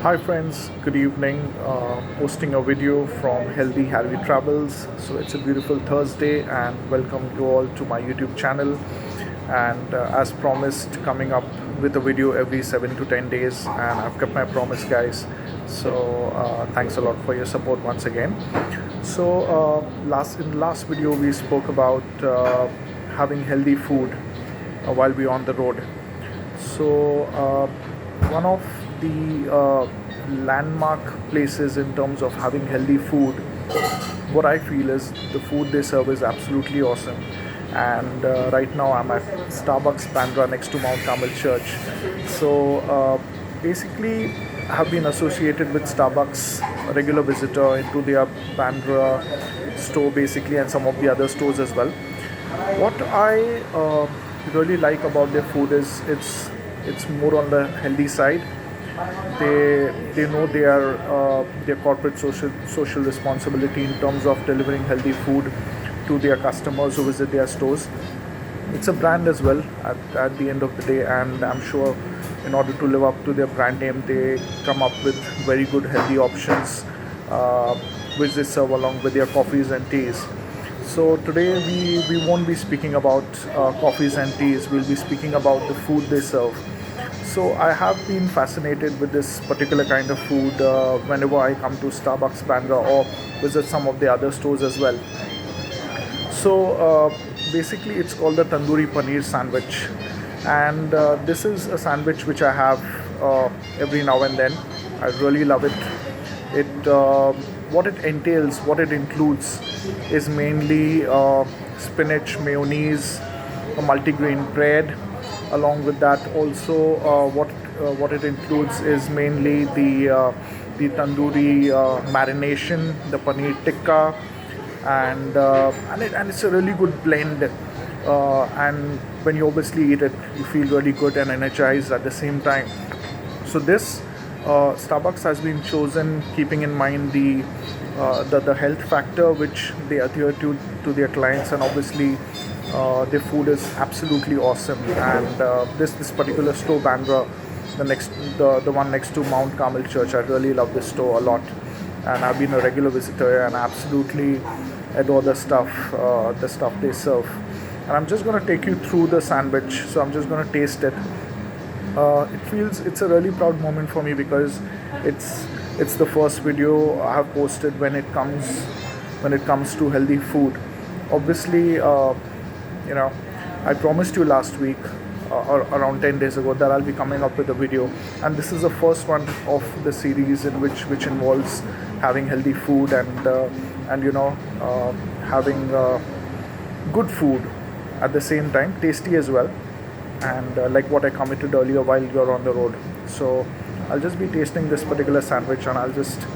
Hi friends, good evening. Posting a video from Healthy Harry Travels. So it's a beautiful Thursday and welcome you all to my YouTube channel. And as promised, coming up with a video every 7 to 10 days, and I've kept my promise, guys. So thanks a lot for your support once again. So in the last video we spoke about having healthy food while we're on the road. So one of the landmark places in terms of having healthy food, what I feel is the food they serve is absolutely awesome. And right now I'm at Starbucks Bandra next to Mount Carmel Church. So basically, I have been associated with Starbucks, a regular visitor into their Bandra store basically, and some of the other stores as well. What I really like about their food is it's more on the healthy side. They know their corporate social responsibility in terms of delivering healthy food to their customers who visit their stores. It's a brand as well at the end of the day, and I'm sure in order to live up to their brand name, they come up with very good healthy options, uh, which they serve along with their coffees and teas. So today we won't be speaking about coffees and teas. We'll be speaking about the food they serve. So I have been fascinated with this particular kind of food whenever I come to Starbucks Bandra or visit some of the other stores as well. So basically, it's called the tandoori paneer sandwich, and this is a sandwich which I have every now and then. I really love it. It what it entails, what it includes, is mainly spinach, mayonnaise, a multigrain bread. Along with that, also what it includes is mainly the tandoori marination, the paneer tikka, and it's a really good blend. And when you obviously eat it, you feel really good and energized at the same time. So this Starbucks has been chosen keeping in mind the health factor which they adhere to their clients, and obviously their food is absolutely awesome. And this particular store, Bandra, the one next to Mount Carmel Church, I really love this store a lot, and I've been a regular visitor and I absolutely adore the stuff they serve. And I'm just gonna take you through the sandwich. So I'm just gonna taste it. It's a really proud moment for me because it's the first video I have posted when it comes to healthy food. Obviously, I promised you last week or around 10 days ago that I'll be coming up with a video, and this is the first one of the series in which involves having healthy food and having good food at the same time, tasty as well, and like what I committed earlier while you're on the road. So I'll just be tasting this particular sandwich, and I'll just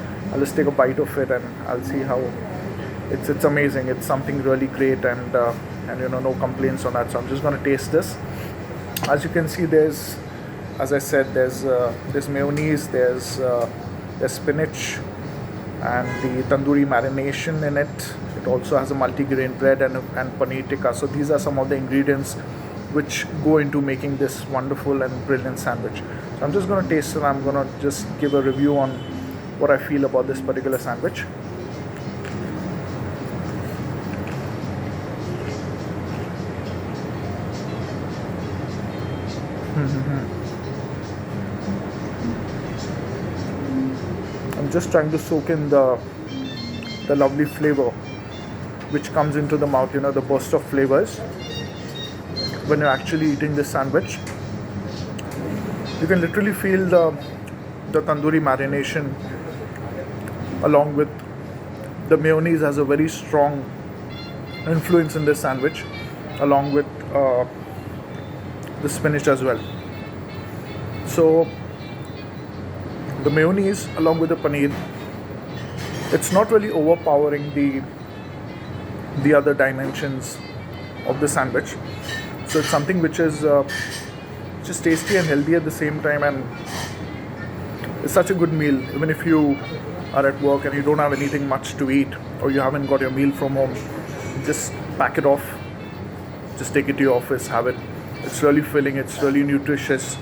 take a bite of it, and I'll see how it's amazing. It's something really great, and no complaints on that. So I'm just gonna taste this. As you can see, as I said, there's mayonnaise, there's spinach, and the tandoori marination in it. It also has a multigrain bread and paneer tikka. So these are some of the ingredients which go into making this wonderful and brilliant sandwich. So I'm just going to taste it. I'm going to just give a review on what I feel about this particular sandwich. I'm just trying to soak in the lovely flavor which comes into the mouth, the burst of flavors when you're actually eating this sandwich. You can literally feel the tandoori marination along with the mayonnaise has a very strong influence in this sandwich, along with the spinach as well. So the mayonnaise along with the paneer, it's not really overpowering the other dimensions of the sandwich. So it's something which is just tasty and healthy at the same time, and it's such a good meal. Even if you are at work and you don't have anything much to eat, or you haven't got your meal from home, just pack it off, just take it to your office, have it. It's really filling, it's really nutritious,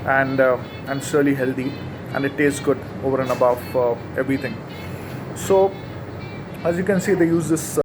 and it's really healthy. and it tastes good over and above everything. So as you can see, they use this